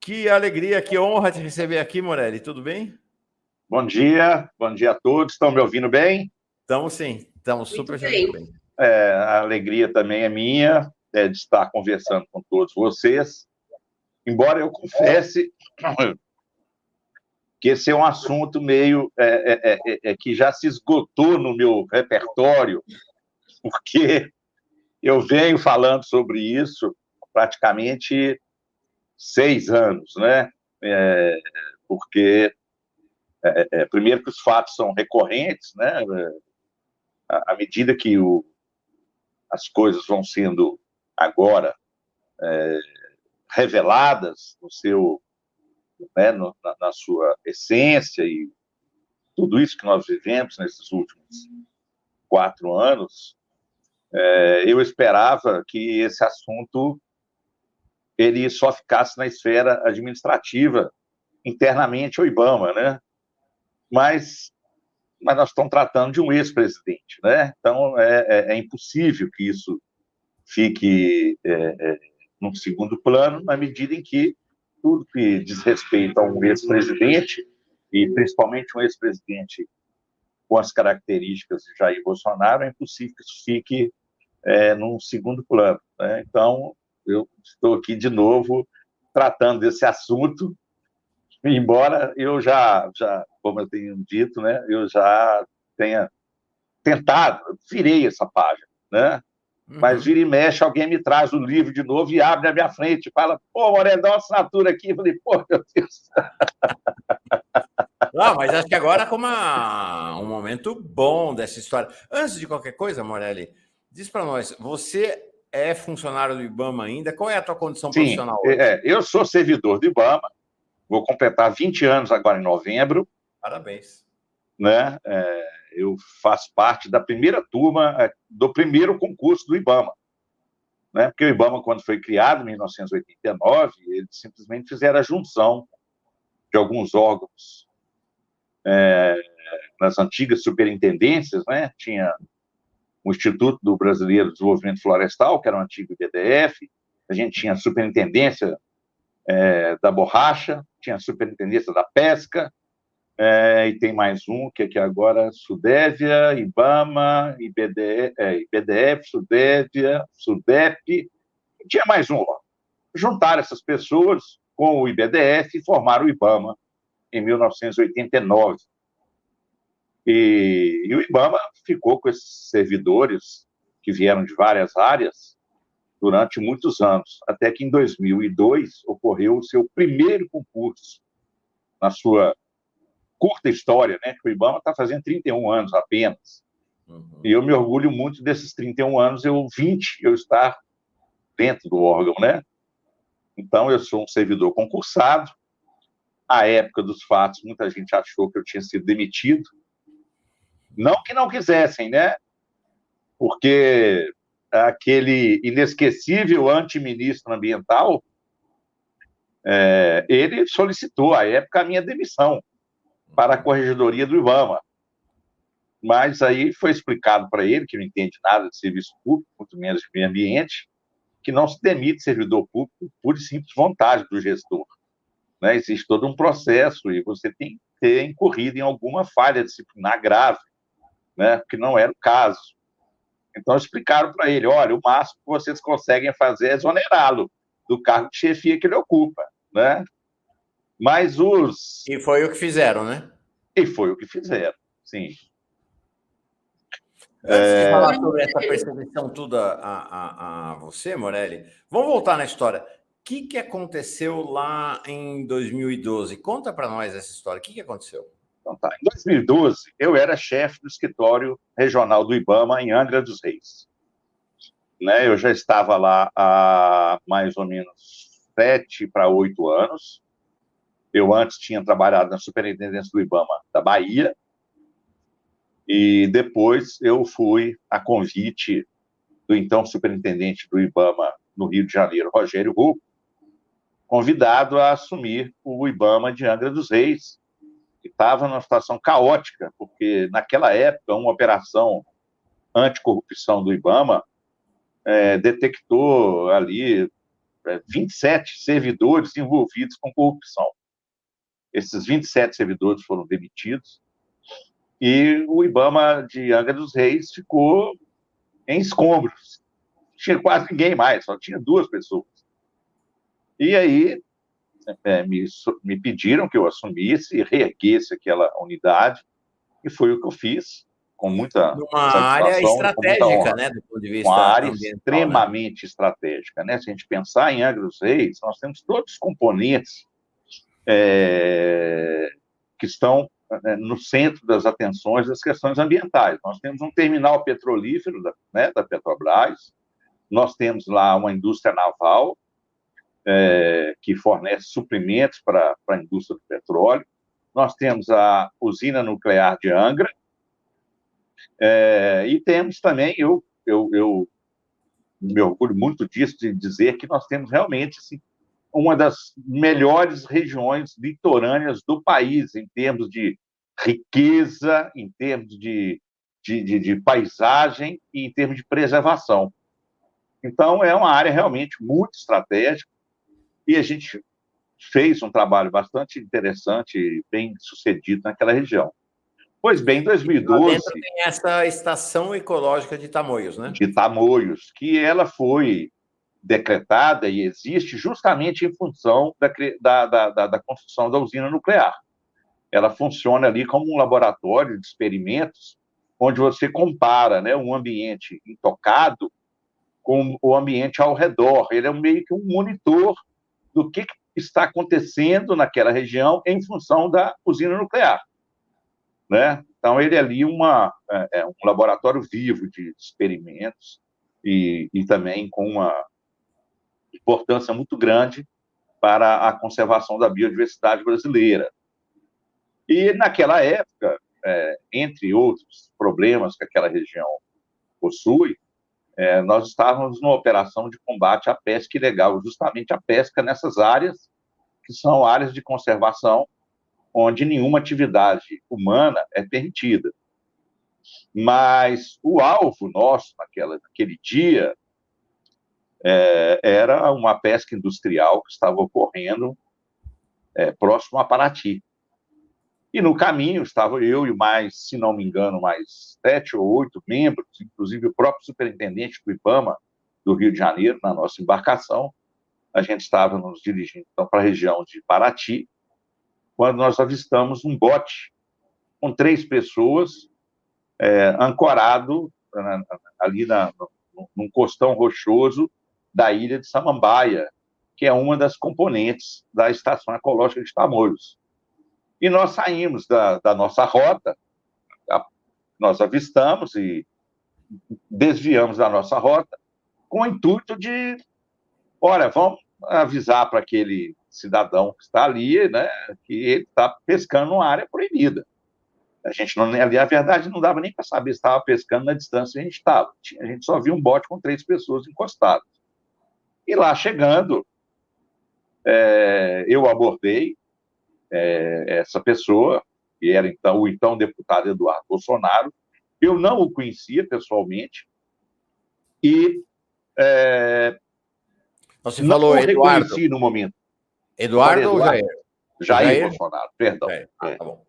Que alegria, que honra te receber aqui, Morelli. Tudo bem? Bom dia a todos. Estão me ouvindo bem? Estamos sim, estamos super bem. A alegria também é minha de estar conversando com todos vocês. Embora eu confesse que esse é um assunto meio que já se esgotou no meu repertório, porque eu venho falando sobre isso praticamente 6 anos, né? Porque primeiro que os fatos são recorrentes, né? À medida que as coisas vão sendo agora reveladas no seu, né, na sua essência, e tudo isso que nós vivemos nesses últimos 4 anos, eu esperava que esse assunto ele só ficasse na esfera administrativa, internamente o IBAMA, né? Mas nós estamos tratando de um ex-presidente, né? Então é impossível que isso fique num segundo plano, na medida em que tudo que diz respeito a um ex-presidente, e principalmente um ex-presidente com as características de Jair Bolsonaro, é impossível que isso fique num segundo plano, né? Então, eu estou aqui de novo tratando desse assunto, embora eu já como eu tenho dito, né, eu já tenha tentado, virei essa página, né? Mas vira e mexe, alguém me traz o livro de novo e abre na minha frente e fala, pô, Moreno, dá uma assinatura aqui. Eu falei, pô, meu Deus. Não, mas acho que agora é um momento bom dessa história. Antes de qualquer coisa, Morelli, diz para nós, você é funcionário do IBAMA ainda? Qual é a tua condição Sim, profissional hoje? eu sou servidor do IBAMA, vou completar 20 anos agora em novembro. Parabéns. Né? Eu faço parte da primeira turma do primeiro concurso do IBAMA. Né? Porque o IBAMA, quando foi criado, em 1989, eles simplesmente fizeram a junção de alguns órgãos nas antigas superintendências, né? Tinha o Instituto do Brasileiro de Desenvolvimento Florestal, que era o antigo IBDF, a gente tinha a Superintendência da Borracha, tinha a Superintendência da Pesca, e tem mais um, que aqui agora, Sudévia, IBAMA, IBDF, Sudévia, SUDEP, e tinha mais um lá. Juntaram essas pessoas com o IBDF e formaram o IBAMA em 1989. E o IBAMA ficou com esses servidores que vieram de várias áreas durante muitos anos, até que em 2002 ocorreu o seu primeiro concurso na sua curta história, né? Que o IBAMA está fazendo 31 anos apenas. E eu me orgulho muito desses 31 anos, 20 eu estar dentro do órgão, né? Então, eu sou um servidor concursado. À época dos fatos, muita gente achou que eu tinha sido demitido. Não que não quisessem, né? Porque aquele inesquecível antiministro ambiental, ele solicitou, à época, a minha demissão para a corregedoria do IBAMA. Mas aí foi explicado para ele, que não entende nada de serviço público, muito menos de meio ambiente, que não se demite servidor público por simples vontade do gestor. Né? Existe todo um processo e você tem que ter incorrido em alguma falha disciplinar grave, né? Que não era o caso. Então explicaram para ele, olha, o máximo que vocês conseguem fazer é exonerá-lo do cargo de chefia que ele ocupa, né? Mas E foi o que fizeram, né? E foi o que fizeram, sim. Antes de falar sobre essa perseguição toda a você, Morelli, vamos voltar na história. O que aconteceu lá em 2012? Conta para nós essa história. O que aconteceu? Então, tá. Em 2012, eu era chefe do escritório regional do IBAMA em Angra dos Reis. Né? Eu já estava lá há mais ou menos 7 para 8 anos. Eu antes tinha trabalhado na superintendência do IBAMA da Bahia, e depois eu fui, a convite do então superintendente do IBAMA no Rio de Janeiro, Rogério Hugo, convidado a assumir o IBAMA de Angra dos Reis, que estava numa situação caótica, porque naquela época uma operação anticorrupção do IBAMA detectou ali 27 servidores envolvidos com corrupção. Esses 27 servidores foram demitidos e o IBAMA de Angra dos Reis ficou em escombros. Não tinha quase ninguém mais, só tinha 2 pessoas. E aí me pediram que eu assumisse e reerguesse aquela unidade, e foi o que eu fiz, com muita Numa área satisfação e com muita estratégica, honra. né, do ponto de Uma vista área ambiental, né? extremamente estratégica, né? Se a gente pensar em Angra dos Reis, nós temos todos os componentes que estão no centro das atenções das questões ambientais. Nós temos um terminal petrolífero da Petrobras, nós temos lá uma indústria naval que fornece suprimentos para a indústria do petróleo, nós temos a usina nuclear de Angra, e temos também, eu me orgulho muito disso, de dizer que nós temos realmente assim, uma das melhores regiões litorâneas do país, em termos de riqueza, em termos de paisagem e em termos de preservação. Então, é uma área realmente muito estratégica e a gente fez um trabalho bastante interessante e bem sucedido naquela região. Pois bem, em 2012... Lá dentro tem essa estação ecológica de Tamoios, né? De Tamoios, que ela foi decretada e existe justamente em função da construção da usina nuclear. Ela funciona ali como um laboratório de experimentos, onde você compara, né, um ambiente intocado com o ambiente ao redor. Ele é meio que um monitor do que está acontecendo naquela região em função da usina nuclear, né? Então, ele é ali um laboratório vivo de experimentos e também com uma importância muito grande para a conservação da biodiversidade brasileira. E, naquela época, entre outros problemas que aquela região possui, nós estávamos numa operação de combate à pesca ilegal, justamente a pesca nessas áreas, que são áreas de conservação, onde nenhuma atividade humana é permitida. Mas o alvo nosso, naquele dia, era uma pesca industrial que estava ocorrendo próximo a Paraty. E no caminho estava eu e mais, se não me engano, mais 7 ou 8 membros, inclusive o próprio superintendente do IBAMA do Rio de Janeiro, na nossa embarcação. A gente estava nos dirigindo então, para a região de Paraty, quando nós avistamos um bote com 3 pessoas ancorado ali num costão rochoso da ilha de Samambaia, que é uma das componentes da Estação Ecológica de Tamoios. E nós saímos da nossa rota, nós avistamos e desviamos da nossa rota com o intuito de, olha, vamos avisar para aquele cidadão que está ali, né, que ele está pescando numa área proibida. A gente não, ali, a verdade, não dava nem para saber se estava pescando na distância que a gente estava. A gente só viu um bote com 3 pessoas encostadas. E lá chegando, eu abordei essa pessoa, que era o então deputado Eduardo Bolsonaro. Eu não o conhecia pessoalmente e Você não falou o Eduardo. reconheci no momento. Eduardo ou Jair? Jair Bolsonaro, perdão. Tá bom.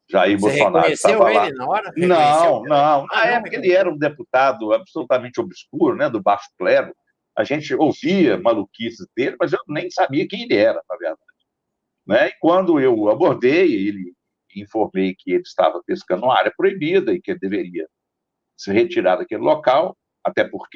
Jair Você Bolsonaro reconheceu estava ele lá. na hora? Não. Na época ele era um deputado absolutamente obscuro, né, do baixo clero. A gente ouvia maluquices dele, mas eu nem sabia quem ele era, na verdade. Né? E quando eu abordei ele, informei que ele estava pescando uma área proibida e que ele deveria se retirar daquele local, até porque